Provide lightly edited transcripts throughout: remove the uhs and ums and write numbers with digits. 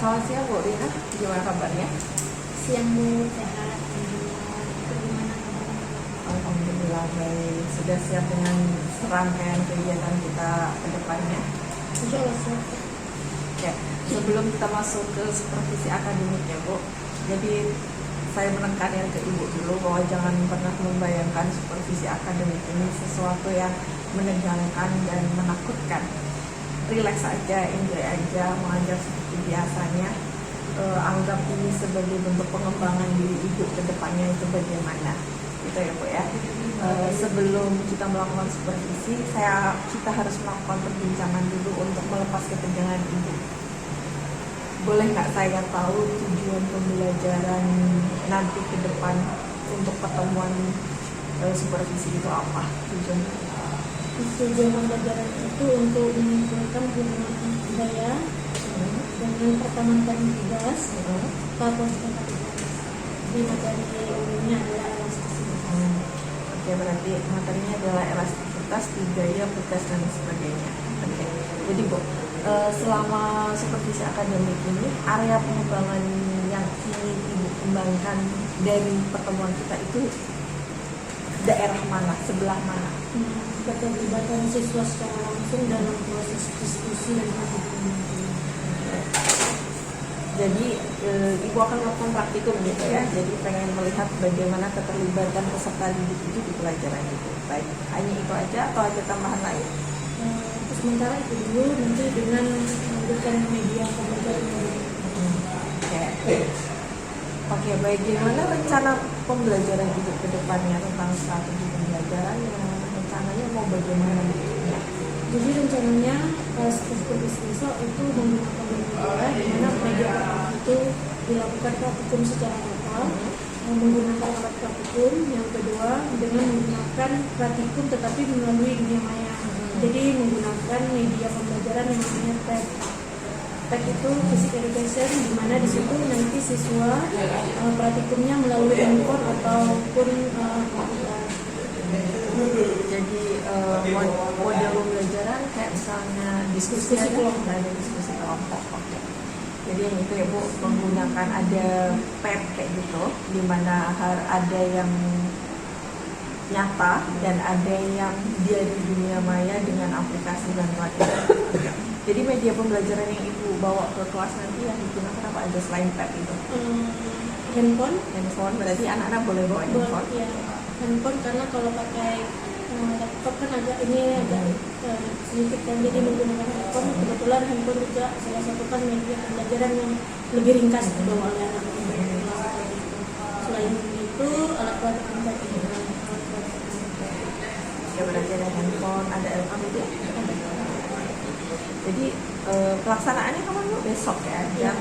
Selamat siang Bu Rina, gimana kabarnya? Siang Bu, sehat. Alhamdulillah. Itu gimana kabarnya? Alhamdulillah baik. Sudah siap dengan serangkaian kegiatan kita ke depannya? Insya Allah siap. Ya, sebelum kita masuk ke supervisi akademiknya Bu, jadi saya menekankan ke Ibu dulu bahwa jangan pernah membayangkan supervisi akademik ini sesuatu yang menegangkan dan menakutkan. Relax aja, enjoy aja, mengajar seperti biasanya. Anggap ini sebagai bentuk pengembangan diri Ibu ke depannya itu bagaimana, gitu ya Bu ya. Sebelum kita melakukan supervisi, kita harus melakukan perbincangan dulu untuk melepas ketegangan Ibu. Boleh nggak saya tahu tujuan pembelajaran nanti ke depan untuk pertemuan supervisi itu apa tujuannya? Tujuan pembelajaran itu untuk menyimpulkan hubungan budaya dengan pertemanan tugas Papua di materi umumnya adalah elastisitas. Oke, berarti materinya adalah elastisitas, budaya, tugas dan sebagainya. Oke. Jadi Bu, selama supervisi akademik ini, area pengembangan yang ingin Ibu kembangkan dari pertemuan kita itu daerah mana, sebelah mana? Keterlibatan siswa secara langsung dalam proses diskusi dan pertemuan. Jadi Ibu akan melakukan praktikum gitu ya. Jadi pengen melihat bagaimana keterlibatan peserta didik itu di pelajaran itu. Baik, hanya itu aja atau ada tambahan lain? Sementara itu dulu, nanti dengan memberikan media pembelajaran. Oke, baik. Gimana rencana pembelajaran itu ke depannya tentang strategi pembelajaran? Rencananya mau bagaimana bentuknya? Jadi rencananya seperti besok itu menggunakan media, di mana media itu dilakukan praktikum secara total, menggunakan alat praktikum. Yang kedua dengan menggunakan praktikum tetapi melalui dunia maya. Jadi menggunakan media pembelajaran yang namanya PET. PET itu Physical Education, di mana di situ nanti siswa praktikumnya melalui handphone ataupun komputer. Jadi model pembelajaran kayak misalnya diskusi kelompok, ada diskusi kelompok. Oke. Jadi yang itu ya Bu, menggunakan ada PET kayak gitu, di mana ada yang nyata dan ada yang dia di dunia maya dengan aplikasi dan pelajaran. Jadi media pembelajaran yang Ibu bawa ke kelas nanti yang digunakan apa aja selain PET itu? Handphone berarti anak-anak boleh bawa handphone? Ya, handphone karena kalau pakai laptop kan agak sedikit kan, jadi menggunakan handphone. Kebetulan handphone juga salah satu kan media pembelajaran yang lebih ringkas dibawa oleh anak. Selain itu alat pelatihan tadi. Ya berarti ada handphone, ada LKM itu. Jadi pelaksanaannya kapan Bu? Besok ya? Insya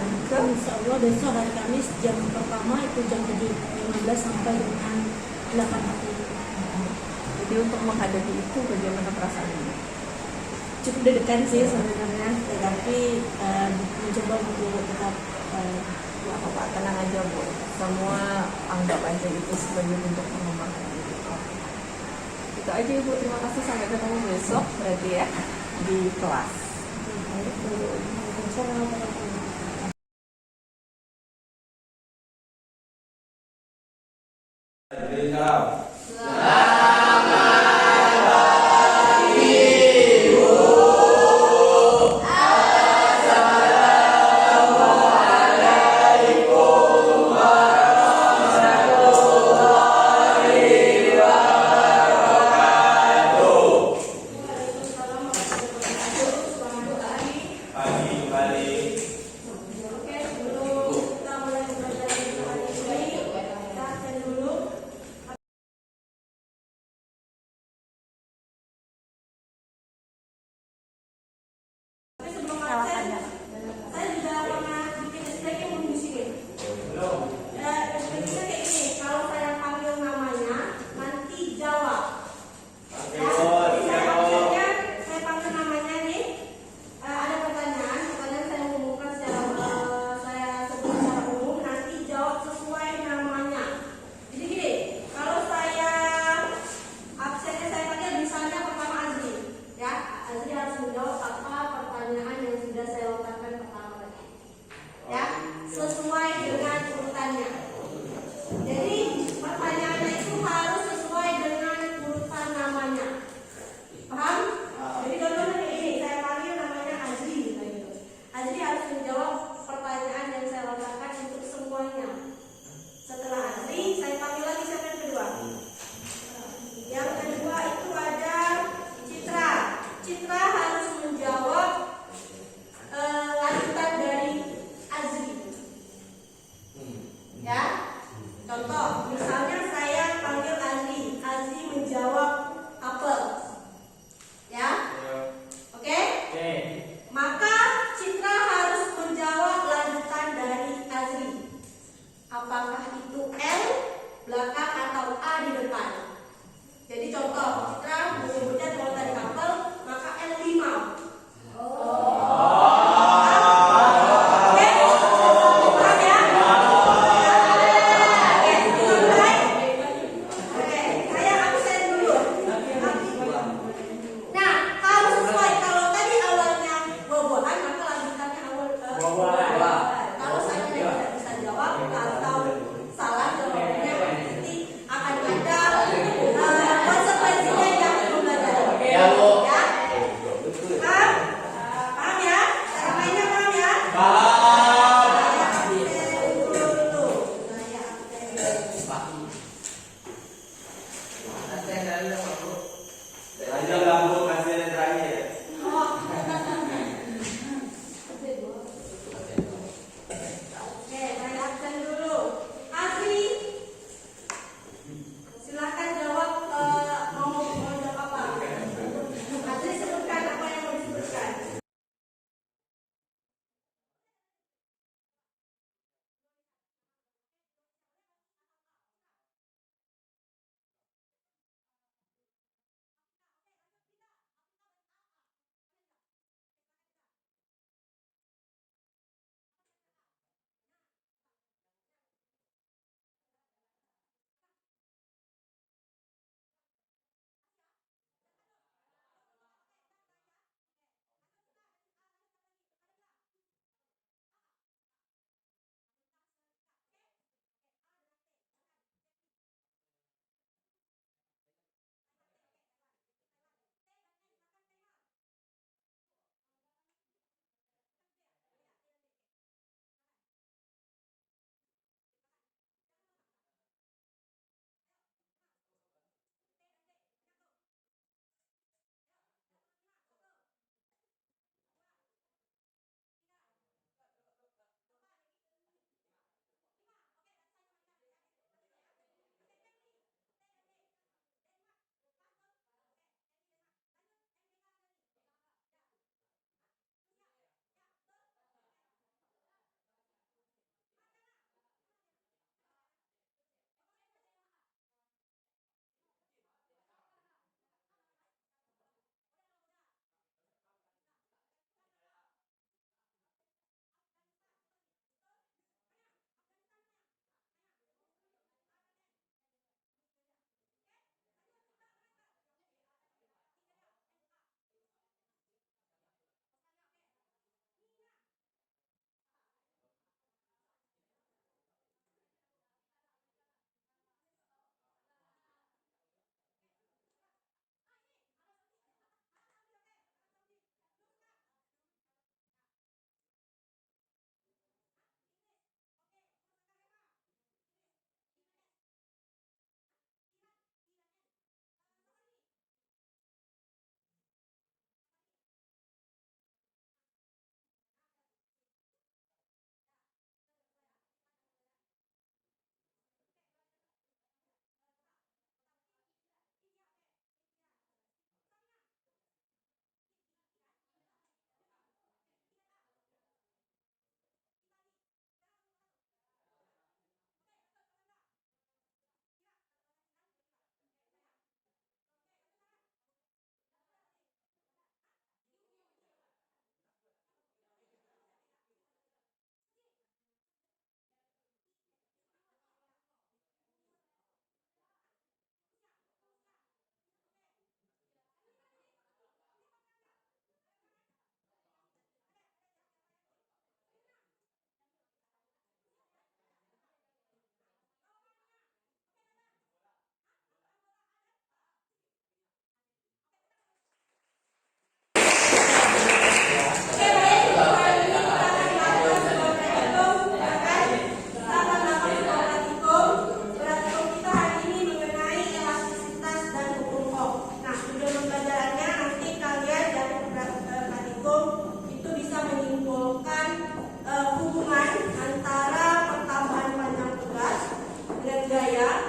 Allah besok hari Kamis jam pertama itu jam 7.15 sampai dengan 8 pagi. Jadi untuk menghadapi itu bagaimana perasaan Ibu? Cukup deg-degan sih sebenarnya, tetapi mencoba untuk tetap apa-apa, tenang aja Bu. Semua anggap aja itu sebagai bentuk pengembangan diri. Itu aja Ibu, terima kasih, sampai ketemu besok berarti ya di kelas. Salam. misalnya saya panggil Azri, Azri menjawab apel, ya, oke? Maka Citra harus menjawab lanjutan dari Azri. Apakah itu L belakang atau A di depan? Jadi contoh, Citra menyebutnya kalau tadi apel, maka L 5. Kalau saya tidak bisa jawab atau salah jawabannya, nanti akan ada konsekuensinya yang belum belajar. Ya, paham? Paham ya? Cara mainnya paham ya? Ada lampu kasih yang terakhir. Oke, saya absen dulu. Azri, silahkan jawab. Mau jawab apa? Azri, sebutkan apa yang mau disebutkan.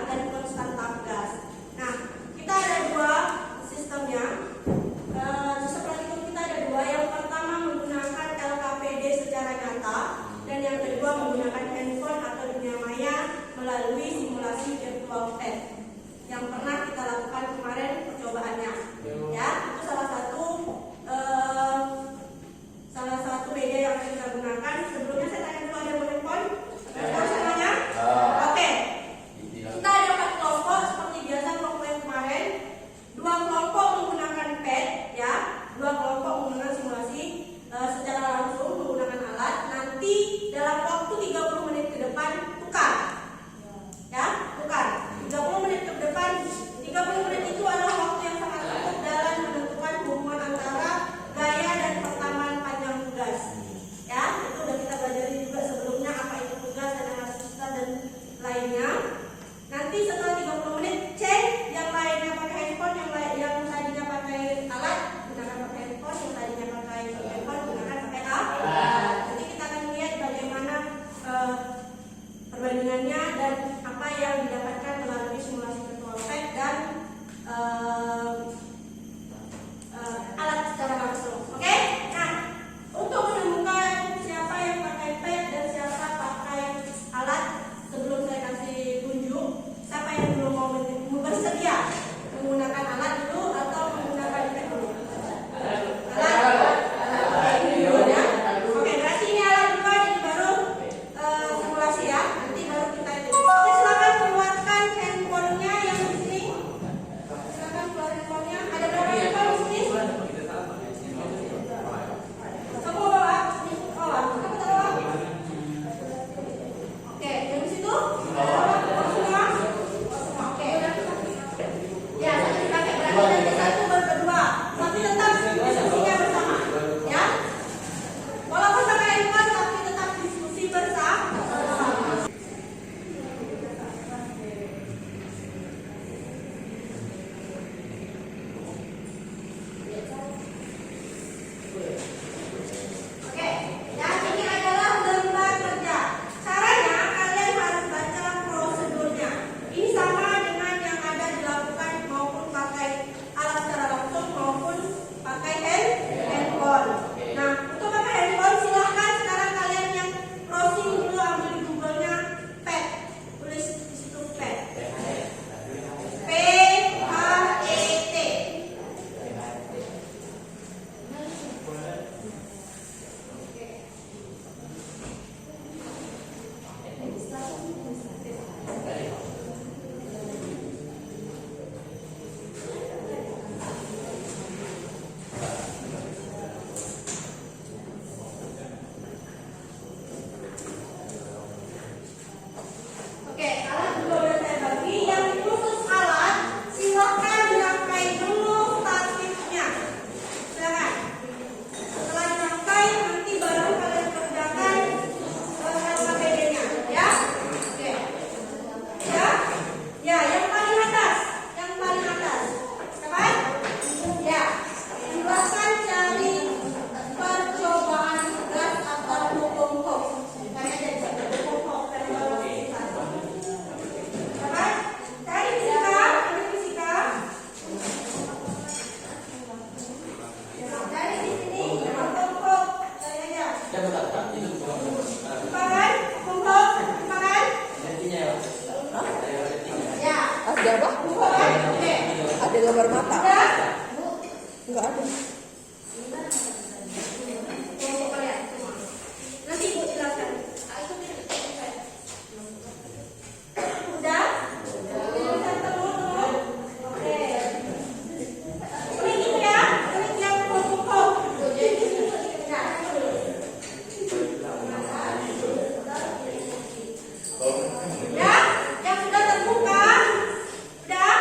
dan konstanta gas. Nah, kita ada dua sistemnya. Sistem praktikum kita ada dua. Yang pertama menggunakan LKPD secara nyata, dan yang kedua menggunakan handphone atau dunia maya melalui simulasi virtual test yang pernah kita lakukan kemarin percobaannya. Ya, itu salah satu media yang akan kita gunakan. Sebelumnya saya tanya dulu, ada handphone? Tahu semuanya? Oke. Kita ada 4 kelompok seperti biasa kelompok yang kemarin. 2 kelompok menggunakan pad, ya. 2 kelompok menggunakan simulasi secara langsung menggunakan alat. Nanti dalam waktu 30 menit ke depan tukar. Ya, tukar. 30 menit ke depan. 30 menit itu adalah waktu yang sangat cukup dalam menentukan hubungan antara gaya dan pertamaan panjang tugas. Ya, itu udah kita pelajari juga sebelumnya, apa itu tugas dan susah dan lainnya. Nanti setelah 30 menit cek yang lainnya pakai handphone, yang tadinya pakai alat gunakan pakai handphone, yang tadinya pakai handphone gunakan pakai alat. Nanti kita akan lihat bagaimana perbandingannya dan apa yang didapatkan melalui simulasi virtual test dan alat secara langsung. Oke? Nah, untuk menemukan siapa yang pakai pad dan siapa pakai alat, sebelum saya kasih tunjuk, siapa yang belum mau bersedia menggunakan alat dulu atau menggunakan pad dulu? Alat dulu ya. Oke, berarti ini alat dulu, jadi baru simulasi ya. Nanti baru kita itu. Oke, silakan keluarkan handphonenya yang di sini. Silakan keluar handphonenya. Ada berapa handphone di sini? Semua bawa? Oh, kamu bawa? Oke, yang di situ? Semua? Oke. Ya, satu dipakai berarti nanti satu berdua. Tapi tetap diskusinya bersama. Ya. Walaupun pakai handphone tapi tetap diskusi bersama. Oke, yang ini adalah lembar kerja. Caranya kalian harus baca prosedurnya. Ini sama dengan yang ada dilakukan maupun pakai alat secara langsung maupun pakai handphone. Nah, untuk pakai handphone silahkan sekarang kalian yang browsing dulu, ambil di Google-nya pad. Tulis di situ pad. P-A-E-T. Oke, alat juga udah saya bagi. Yang khusus alat, silakan dirangkai dulu statifnya. Silakan. Setelah dirangkai, nanti baru kalian kerjakan LKPD-nya, ya. Oke. Ya, ya, yang paling atas, Siapa? Ya. Silakan cari percobaan gas atau hukum kok. Tanya aja di situ, hukum kok. Apa? Cari fisika. Cari di sini, hukum. Cari aja. Bukan? Ya. Ada apa? Bukan? Oke. Ada gambar mata? Udah? Enggak ada. Tunggu kalian semua. Nanti Ibu jelaskan. Udah? Bisa temu? Oke. Klik itu ya. Klik yang hukum. Ya, yang sudah terbuka. Udah?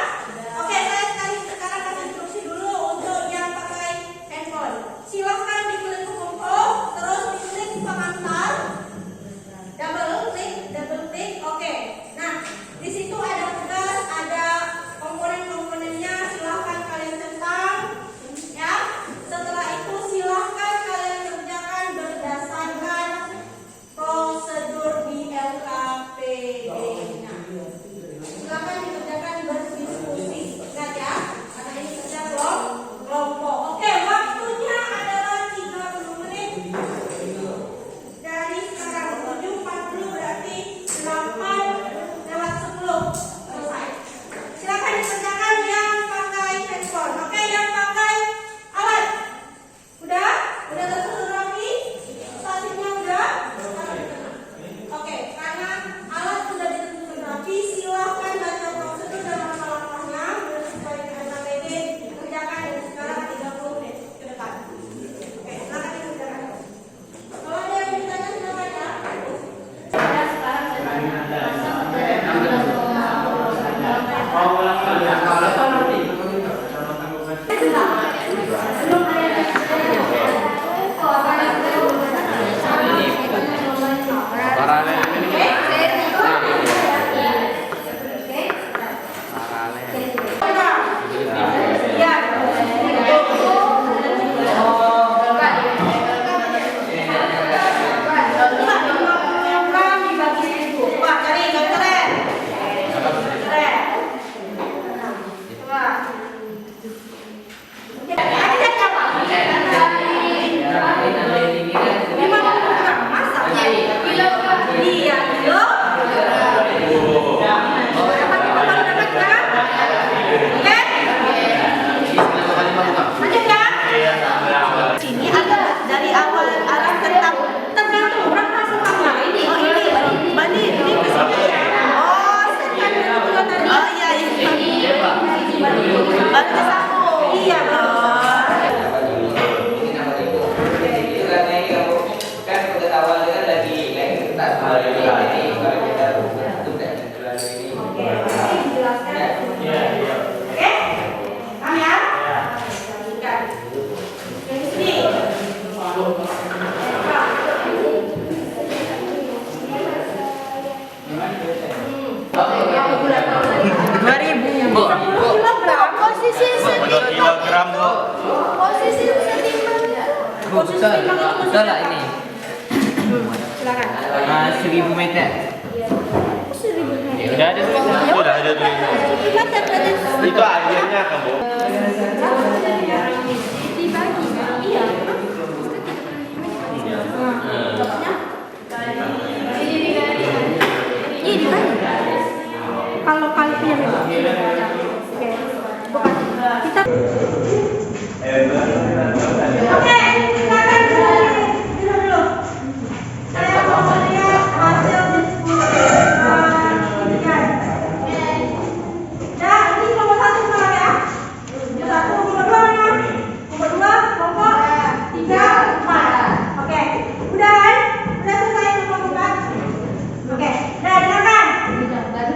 Oke, saya sekarang kasih Iya, betul. Nama dulu. Ini nama ibu. Itu karena ini kamu kan pengetahuan kan lagi tak tahu ini kalau kita itu dan terlalu ini. Oke, masih dijelaskan. Oke? Paham ya? Lanjutkan. Yang di sini. Posisi kilogram bu. posisi setimbang. Betul lah ini. Silakan. 1000 meter. Sudah ada tulisan. Sudah ada tulisan. Itu akhirnya kan bu. Dibagi. Iya. Ini dibagi. Kalau kali punya oke. Bukan. Kita Oke, silakan kembali. Duduk dulu. Saya mau melihat hasil diskusi ujian. Ya, ini kelompok 1 sekarang ya. Kelompok 1, kelompok 2 mana? Kelompok 2, kelompok 3, 4. Oke, udah kan? Udah selesai kelompok 4? Oke, udah dengarkan.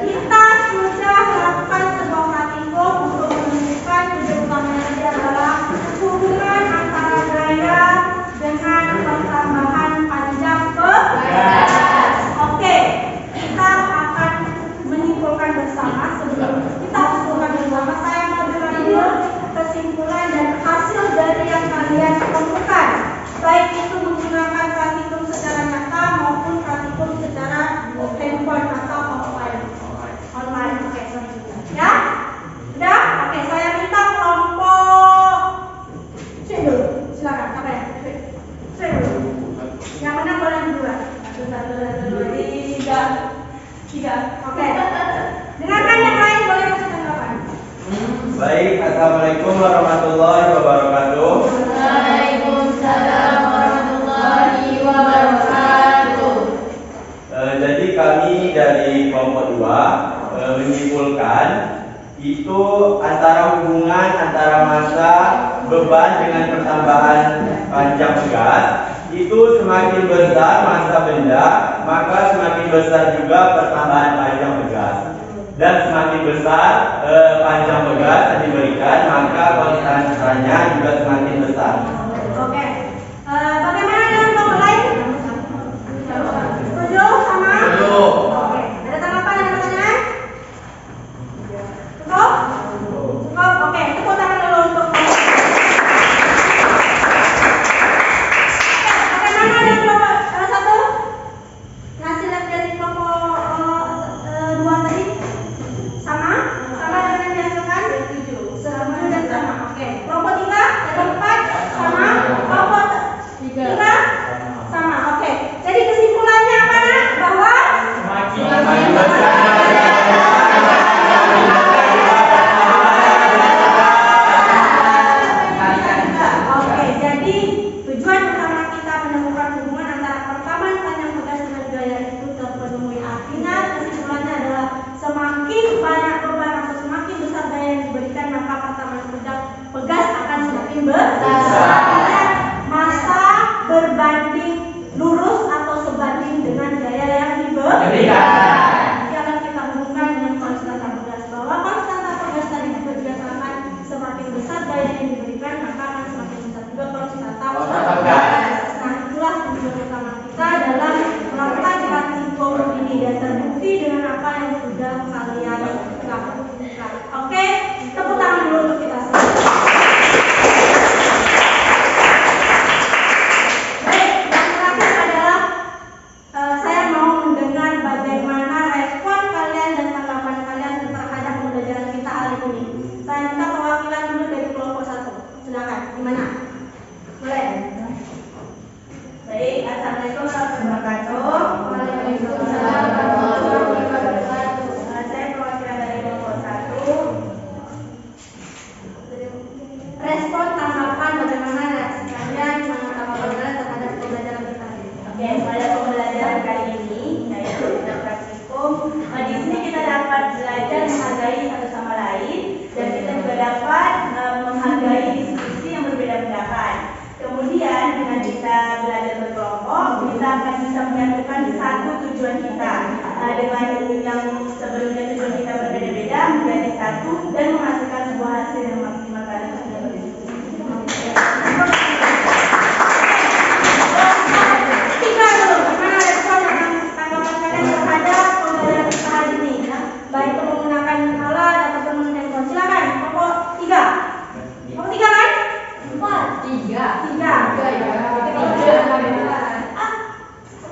Kita sudah melakukan sebuah praktikum untuk menunjukkan tujuan utamanya tadi adalah hubungan antara gaya dengan pertambahan panjang begas. Oke, kita akan menyimpulkan bersama. Sebelum kita menyimpulkan bersama, saya mau dengar dulu kesimpulan dan hasil dari yang kalian temukan, baik itu menggunakan praktikum secara nyata maupun praktikum secara handphone atau offline. Oke, ya, udah. Oke, saya minta kelompok C dulu, silakan. Apa ya? C dulu. Yang menang boleh duluan. 1, 2, 3. Oke. Dengarkan yang lain, boleh kasih tanggapan. Baik, assalamualaikum warahmatullahi wabarakatuh. Waalaikumsalam warahmatullahi wabarakatuh. Jadi kami dari kelompok 2 menyimpulkan itu antara hubungan antara massa beban dengan pertambahan panjang pegas itu semakin besar massa benda, maka semakin besar juga pertambahan panjang pegas. Dan semakin besar panjang pegas yang diberikan, maka konstansinya juga semakin besar. Oke. Bagaimana dengan kelompok lain? Setuju sama? Setuju. Oke. Ada tanggapan, ada pertanyaan? Cukup? Cukup. Oke. Tepuk tangan dulu untuk kelompok. Oke. Bagaimana dengan kelompok salah satu? Hasil dari kelompok 2 tadi? Sama? Sama dengan yang dihasilkan? Sama dan sama. Oke. Kelompok 3, kelompok 4 sama. Kelompok 3 sama. Oke. Jadi kesimpulannya apa nak? Bahwa Semakin besar. Oke, jadi tujuan utama kita menemukan hubungan antara pertambahan panjang pegas dengan gaya itu terpenuhi. Artinya kesimpulannya adalah semakin banyak beban atau semakin besar gaya yang diberikan, maka pertambahan pegas akan semakin besar. Artinya massa berbanding lurus atau sebanding dengan gaya yang diberikan. Nanti akan kita hubungkan dengan konstanta pegas, bahwa konstanta pegas tadi juga dirasakan semakin besar gaya yang diberikan, maka akan semakin besar juga konstanta pegas. Nah, itulah tujuan utama kita dalam melakukan praktikum ini dan terbukti dengan apa yang sudah kalian lakukan. Oke, tepuk tangan dulu untuk kita semua. Baik, yang terakhir adalah saya mau mendengar bagaimana respon kalian dan tanggapan kalian terhadap pembelajaran kita hari ini. Saya minta perwakilan dulu dari kelompok 1. Silakan, gimana? Boleh? Baik, assalamualaikum warahmatullahi wabarakatuh. Waalaikumsalam warahmatullahi wabarakatuh. Saya perwakilan dari kelompok 1. Respon tanggapan bagaimana kalian tanggapan kalian terhadap pembelajaran kita? Oke, pada pembelajaran kali ini, yaitu kita praktikum. Di sini kita dapat belajar menghargai satu sama lain dan kita juga dapat menghargai bisa menyatukan satu tujuan kita dengan yang sebelumnya tujuan kita berbeda-beda menjadi satu dan menghasilkan sebuah hasil yang maksimal. Kalian sudah berdiskusi. Tiga dulu, bagaimana respon dan tanggapan kalian terhadap pembelajaran kita hari ini? Baik menggunakan alat ataupun handphone. Silakan. Pokok tiga. Pokok tiga kan? Empat. Tiga. Tiga.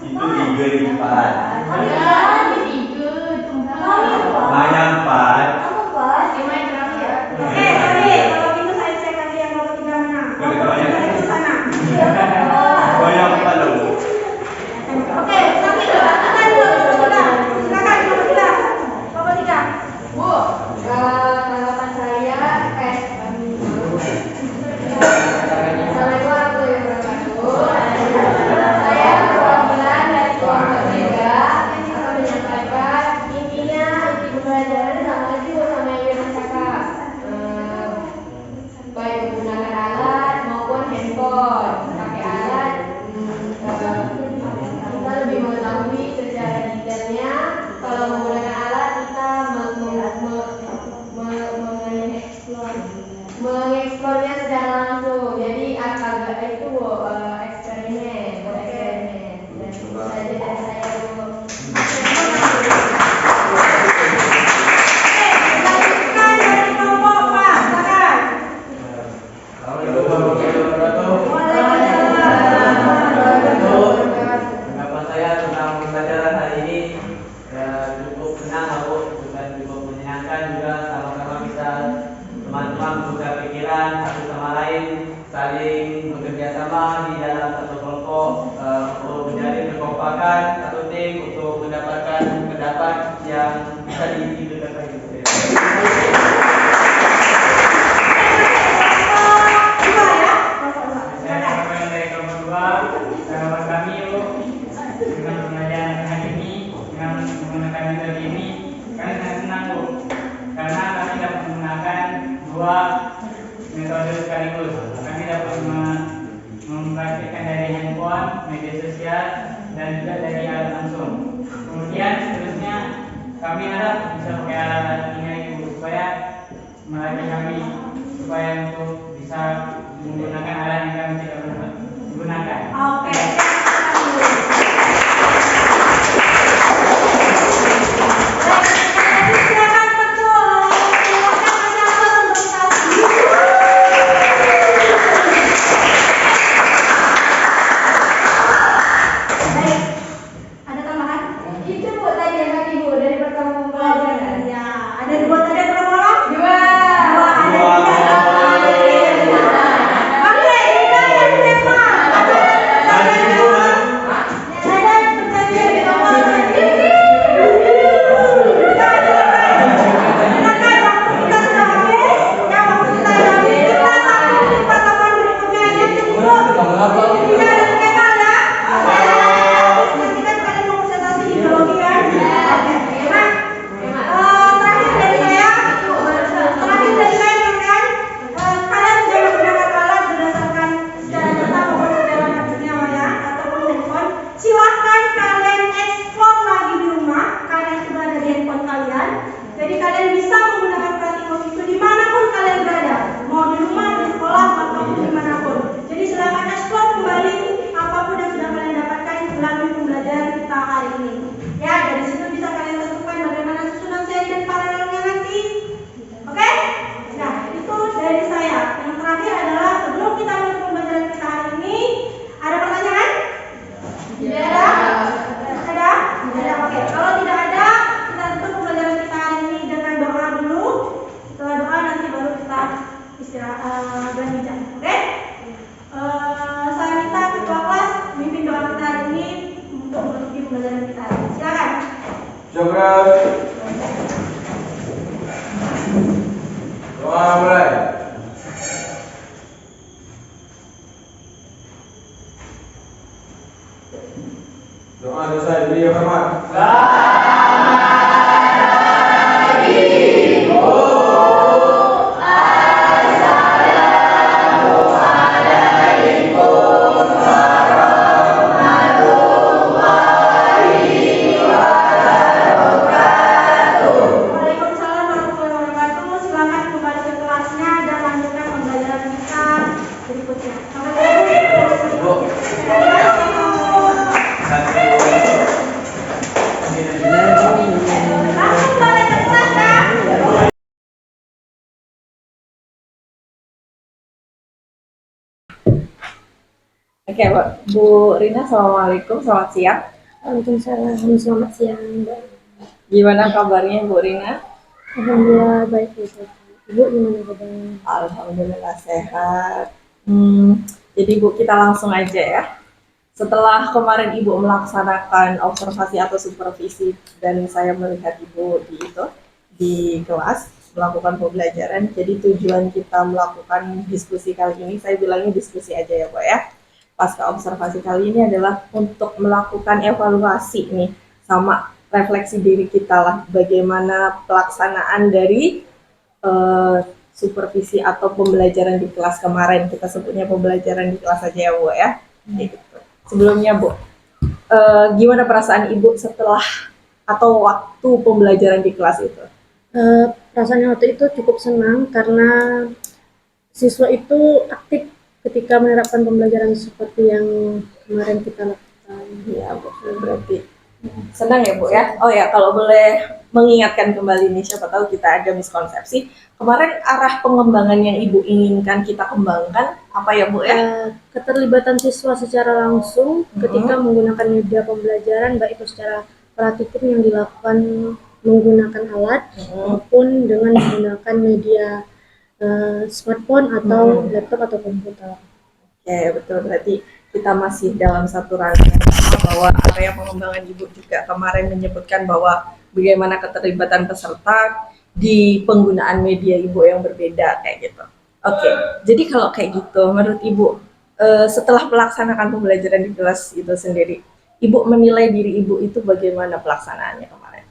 Itu 3 lipat. Banyak 4. Oke, sorry. Kalau gitu saya cek lagi yang pokok tiga mana. Banyak. Itu sana. Banyak 4 loh. Oke, tapi silakan dulu. Silakan pokok tiga. Pokok tiga. Bu, tanggapan saya Assalamualaikum warahmatullahi wabarakatuh. Saya perwakilan dari kelompok 3 yang akan menyampaikan intinya inti pembelajaran sama aja sama yang Yuna cakap. Baik menggunakan alat maupun handphone. Pakai alat kita lebih mengetahui secara detailnya. Kalau menggunakan alat kita mengeksplornya secara langsung. Jadi agak itu eksperimen. Dan itu saja dari saya Bu. Lanjutkan dari kelompok 4. Silakan. Pendapat saya tentang pembelajaran hari ini ya cukup senang aku dan cukup menyenangkan juga sama-sama bisa teman-teman bertukar pikiran satu sama lain, saling bekerja sama di dalam satu kelompok untuk menjadi kekompakan satu tim untuk mendapatkan pendapat yang bisa diidentikan. Silakan. Dari kelompok 2, tanggapan kami yuk dengan pembelajaran hari ini dengan menggunakan metode ini kami sangat senang Bu, karena kami dapat menggunakan 2 metode sekaligus. Kami dapat mempraktikkan dari handphone, media sosial, dan juga dari alat langsung. Kemudian seterusnya kami harap bisa pakai alat ini lagi Bu, supaya melatih kami supaya untuk bisa menggunakan alat yang kami tidak pernah gunakan. Oke. Silakan betul. Silakan menjawab untuk tadi. Baik. Ada tambahan? Itu Bu tadi yang tadi Bu dari pertama pembelajaran. Ya, ada 2 tadi yang berapa orang? 2. Ada 3. Oke, kita yang tema. Doa selesai, beri yang hormat. Assalamualaikum warahmatullahi Oke, Bu Rina, Assalamualaikum, selamat siang. Waalaikumsalam, selamat siang Mbak. Gimana kabarnya Bu Rina? Alhamdulillah baik ya. Ibu gimana kabarnya? Alhamdulillah sehat. Jadi Bu, kita langsung aja ya. Setelah kemarin Ibu melaksanakan observasi atau supervisi dan saya melihat Ibu di kelas melakukan pembelajaran. Jadi tujuan kita melakukan diskusi kali ini, saya bilangnya diskusi aja ya Bu ya. Pasca observasi kali ini adalah untuk melakukan evaluasi nih sama refleksi diri kita lah, bagaimana pelaksanaan dari supervisi atau pembelajaran di kelas kemarin. Kita sebutnya pembelajaran di kelas aja ya Bu ya. Gitu. Sebelumnya Bu, gimana perasaan Ibu setelah atau waktu pembelajaran di kelas itu? Perasaannya waktu itu cukup senang karena siswa itu aktif ketika menerapkan pembelajaran seperti yang kemarin kita lakukan. Ya Bu, berarti senang ya Bu ya. Oh ya, kalau boleh mengingatkan kembali nih, siapa tahu kita ada miskonsepsi. Kemarin arah pengembangan yang Ibu inginkan kita kembangkan apa ya Bu ya? Keterlibatan siswa secara langsung ketika menggunakan media pembelajaran, baik itu secara praktikum yang dilakukan menggunakan alat maupun dengan menggunakan media smartphone atau laptop atau komputer. Oke, betul. Berarti kita masih dalam satu rangkaian bahwa area pengembangan Ibu juga kemarin menyebutkan bahwa bagaimana keterlibatan peserta di penggunaan media Ibu yang berbeda kayak gitu. Oke, jadi kalau kayak gitu, menurut Ibu setelah melaksanakan pembelajaran di kelas itu sendiri, Ibu menilai diri Ibu itu bagaimana pelaksanaannya kemarin?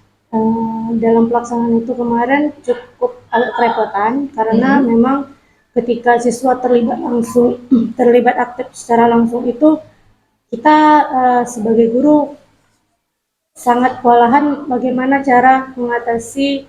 Dalam pelaksanaan itu kemarin cukup agak kerepotan karena memang ketika siswa terlibat aktif secara langsung itu kita sebagai guru sangat kewalahan bagaimana cara mengatasi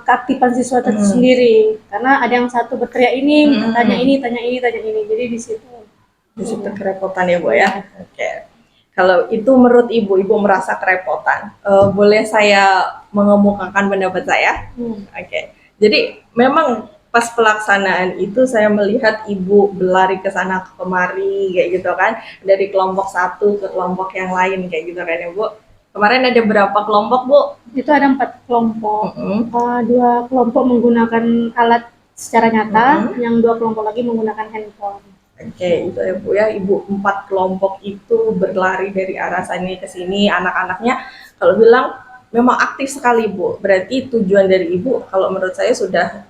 keaktifan siswa itu sendiri, karena ada yang satu berteriak ini, tanya ini, jadi di situ Kerepotan ya Bu ya. Oke. Kalau itu menurut Ibu merasa kerepotan, boleh saya mengemukakan pendapat saya? Oke. Jadi memang pas pelaksanaan itu saya melihat Ibu berlari ke sana kemari kayak gitu kan, dari kelompok satu ke kelompok yang lain kayak gitu kan ya Bu. Kemarin ada berapa kelompok Bu? Itu ada 4 kelompok. 2 kelompok menggunakan alat secara nyata, yang 2 kelompok lagi menggunakan handphone. Oke, itu ya Bu ya, Ibu 4 kelompok itu berlari dari arah sana ke sini, anak-anaknya kalau bilang memang aktif sekali Bu. Berarti tujuan dari Ibu kalau menurut saya sudah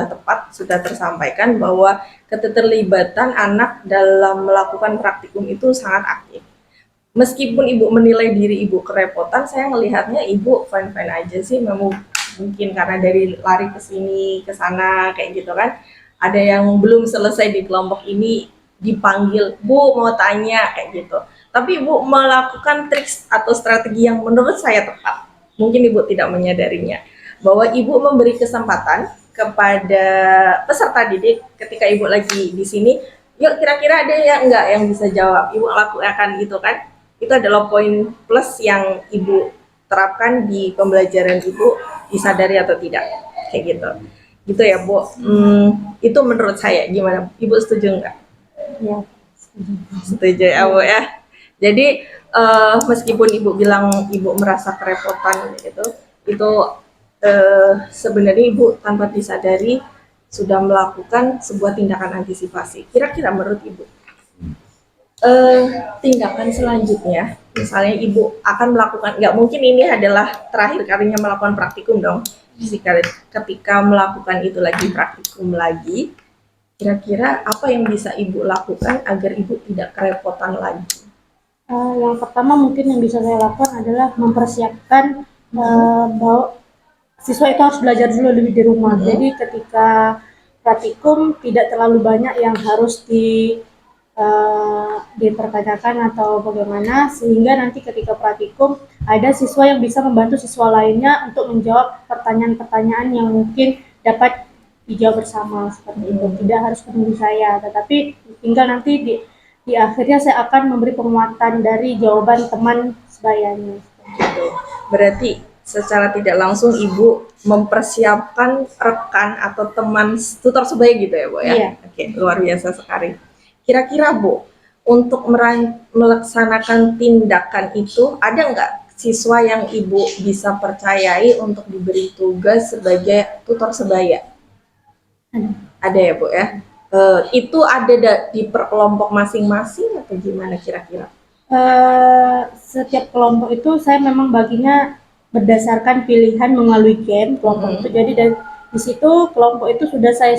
tepat, sudah tersampaikan bahwa keterlibatan anak dalam melakukan praktikum itu sangat aktif. Meskipun Ibu menilai diri Ibu kerepotan, saya melihatnya Ibu fine-fine aja sih, memang mungkin karena dari lari ke sini ke sana kayak gitu kan. Ada yang belum selesai di kelompok ini dipanggil, Bu mau tanya kayak gitu. Tapi Ibu melakukan trik atau strategi yang menurut saya tepat. Mungkin Ibu tidak menyadarinya. Bahwa Ibu memberi kesempatan kepada peserta didik ketika Ibu lagi di sini, yuk kira-kira ada yang enggak yang bisa jawab. Ibu lakukan gitu kan. Itu adalah poin plus yang Ibu terapkan di pembelajaran Ibu, disadari atau tidak. Kayak gitu. Gitu ya Bu, itu menurut saya gimana? Ibu setuju nggak? Ya, setuju ya Bu ya. Jadi meskipun Ibu bilang Ibu merasa kerepotan gitu, itu sebenarnya Ibu tanpa disadari sudah melakukan sebuah tindakan antisipasi. Kira-kira menurut Ibu tindakan selanjutnya, misalnya Ibu akan melakukan, nggak mungkin ini adalah terakhir kalinya melakukan praktikum dong. Ketika melakukan itu lagi praktikum lagi, kira-kira apa yang bisa Ibu lakukan agar Ibu tidak kerepotan lagi? Yang pertama mungkin yang bisa saya lakukan adalah mempersiapkan bahwa siswa itu harus belajar dulu di rumah. Jadi ketika praktikum tidak terlalu banyak yang harus dipertanyakan atau bagaimana, sehingga nanti ketika praktikum ada siswa yang bisa membantu siswa lainnya untuk menjawab pertanyaan-pertanyaan yang mungkin dapat dijawab bersama seperti itu. Tidak harus menunggu saya, tetapi tinggal nanti di akhirnya saya akan memberi penguatan dari jawaban teman sebayanya. Berarti secara tidak langsung Ibu mempersiapkan rekan atau teman tutor sebaya gitu ya Bu ya? Iya. Oke, luar biasa sekali. Kira-kira Bu, untuk melaksanakan tindakan itu ada nggak siswa yang Ibu bisa percayai untuk diberi tugas sebagai tutor sebaya? Ada ya Bu ya? Itu ada di per kelompok masing-masing atau gimana kira-kira? Setiap kelompok itu saya memang baginya berdasarkan pilihan melalui game kelompok itu. Jadi dari di situ kelompok itu sudah saya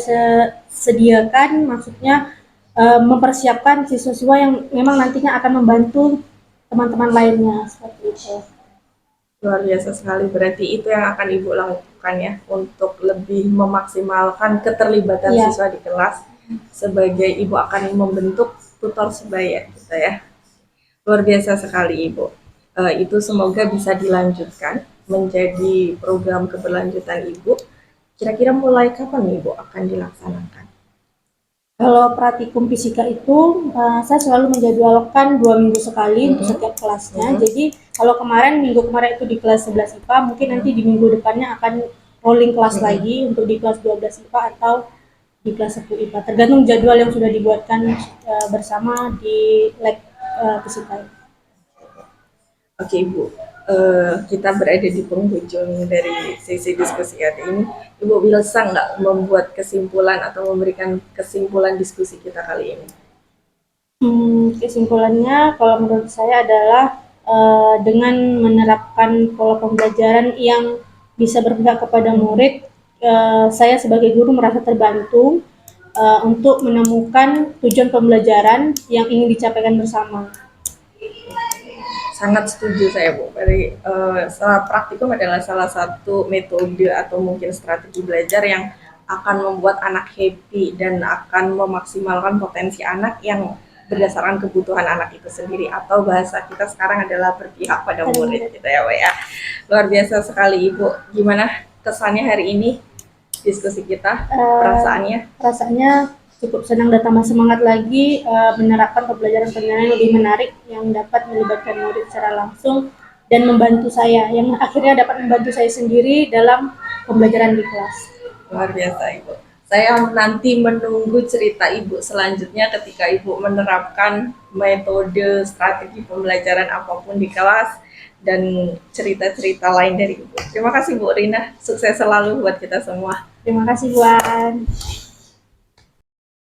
sediakan, maksudnya mempersiapkan siswa-siswa yang memang nantinya akan membantu teman-teman lainnya seperti itu. Luar biasa sekali, berarti itu yang akan Ibu lakukan ya untuk lebih memaksimalkan keterlibatan Iya. siswa di kelas sebagai Ibu akan membentuk tutor sebaya gitu ya. Luar biasa sekali Ibu. Itu semoga bisa dilanjutkan menjadi program keberlanjutan Ibu. Kira-kira mulai kapan Ibu akan dilaksanakan? Kalau praktikum fisika itu saya selalu menjadwalkan 2 minggu sekali untuk setiap kelasnya. Jadi kalau minggu kemarin itu di kelas 11 IPA, mungkin nanti di minggu depannya akan rolling kelas lagi untuk di kelas 12 IPA atau di kelas 10 IPA. Tergantung jadwal yang sudah dibuatkan bersama di lab fisika. Oke Ibu, kita berada di penghujung dari sesi diskusi hari ini. Ibu bisa nggak membuat kesimpulan atau memberikan kesimpulan diskusi kita kali ini? Kesimpulannya kalau menurut saya adalah dengan menerapkan pola pembelajaran yang bisa berpihak kepada murid, saya sebagai guru merasa terbantu untuk menemukan tujuan pembelajaran yang ingin dicapaikan bersama. Sangat setuju saya Bu. Dari praktikum adalah salah satu metode atau mungkin strategi belajar yang akan membuat anak happy dan akan memaksimalkan potensi anak yang berdasarkan kebutuhan anak itu sendiri, atau bahasa kita sekarang adalah berpihak pada murid gitu ya Bu ya. Luar biasa sekali Ibu. Gimana kesannya hari ini diskusi kita? Perasaannya? Cukup senang dan tambah semangat lagi menerapkan pembelajaran yang lebih menarik yang dapat melibatkan murid secara langsung dan membantu saya, yang akhirnya dapat membantu saya sendiri dalam pembelajaran di kelas. Luar biasa Ibu. Saya nanti menunggu cerita Ibu selanjutnya ketika Ibu menerapkan metode strategi pembelajaran apapun di kelas dan cerita-cerita lain dari Ibu. Terima kasih Bu Rina, sukses selalu buat kita semua. Terima kasih Bu An.